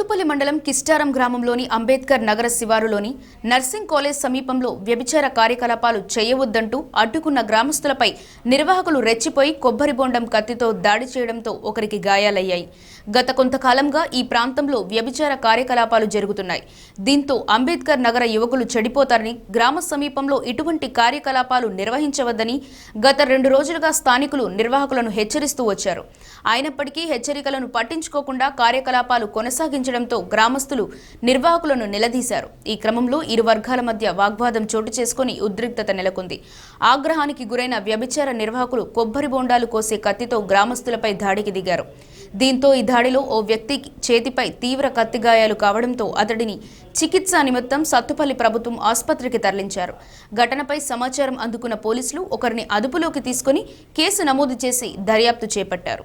సత్తుపల్లి మండలం కిస్టారం గ్రామంలోని అంబేద్కర్ నగర శివారులోని నర్సింగ్ కాలేజ్ సమీపంలో వ్యభిచార కార్యకలాపాలు చేయవద్దంటూ అడ్డుకున్న గ్రామస్తులపై నిర్వాహకులు రెచ్చిపోయి కొబ్బరి బొండం కత్తితో దాడి చేయడంతో ఒకరికి గాయాలయ్యాయి. గత కొంతకాలంగా ఈ ప్రాంతంలో వ్యభిచార కార్యకలాపాలు జరుగుతున్నాయి. దీంతో అంబేద్కర్ నగర యువకులు చెడిపోతారని, గ్రామ సమీపంలో ఇటువంటి కార్యకలాపాలు నిర్వహించవద్దని గత 2 రోజులుగా స్థానికులు నిర్వాహకులను హెచ్చరిస్తూ వచ్చారు. అయినప్పటికీ హెచ్చరికలను పట్టించుకోకుండా కార్యకలాపాలు కొనసాగించడంతో గ్రామస్తులు నిర్వాహకులను నిలదీశారు. ఈ క్రమంలో ఇరు వర్గాల మధ్య వాగ్వాదం చోటు చేసుకుని ఉద్రిక్తత నెలకొంది. ఆగ్రహానికి గురైన వ్యభిచార నిర్వాహకులు కొబ్బరి బొండాలు కోసే కత్తితో గ్రామస్తులపై దాడికి దిగారు. దీంతో ఈ దాడిలో ఓ వ్యక్తి చేతిపై తీవ్ర కత్తిగాయాలు కావడంతో అతడిని చికిత్స నిమిత్తం సత్తుపల్లి ప్రభుత్వం ఆసుపత్రికి తరలించారు. ఘటనపై సమాచారం అందుకున్న పోలీసులు ఒకరిని అదుపులోకి తీసుకుని కేసు నమోదు చేసి దర్యాప్తు చేపట్టారు.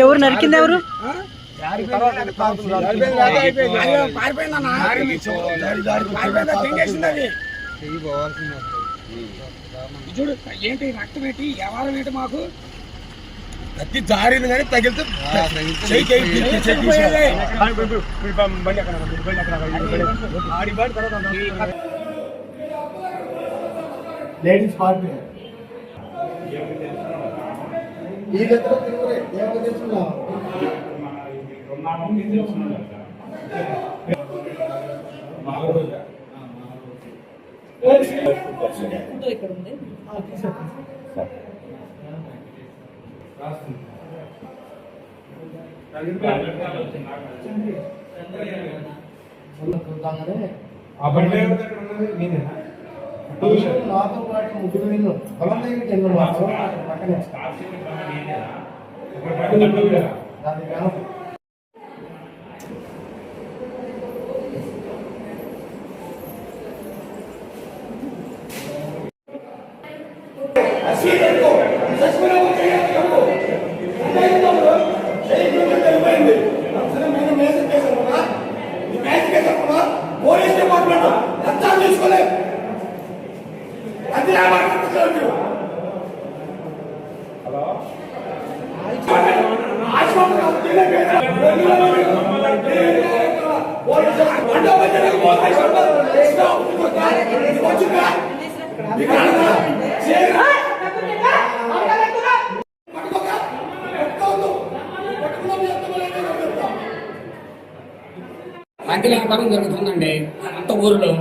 ఎవరు నరికింది? ఎవరు చూడు ఏంటి రక్తం ఏంటి వ్యవహారం ఏంటి? మాకు కత్తి జారింది కానీ తగిలితే లేడీస్ పార్టీ ఇక్కడ ఉంది. నాతో పాటు 3 వేలు పొలం పక్కనే పోలీస్ డిపార్ట్మెంట్ రక్తాలు తీసుకోలేదు. పంది వ్యాపారం జరుగుతుందండి. అంత ఊరిలో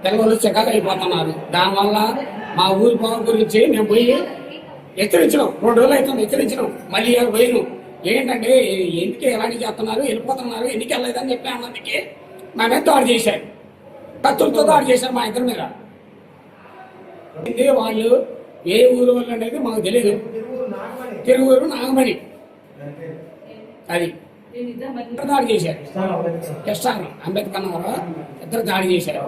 పిల్లలు చికాకు అయిపోతున్నారు. దానివల్ల మా ఊరి పొలం గురించి మేము పోయి హెచ్చరించినాం. 2 రోజులు అవుతుంది హెచ్చరించినాం. మళ్ళీ పోయినాం. ఏంటంటే ఎందుకు ఎలాంటి చేస్తున్నారు, వెళ్ళిపోతున్నారు, ఎందుకు వెళ్ళలేదని చెప్పి అన్నందుకే మా మీద దాడి చేశారు. కత్తులతో దాడి చేశారు మా ఇద్దరి మీద. వాళ్ళు ఏ ఊరు వాళ్ళు అనేది మాకు తెలియదు. తిరువూరు నాగమణి అది దాడి చేశారు. కిస్టారం అంబేద్కర్ నగర్ ఇద్దరు దాడి చేశారు.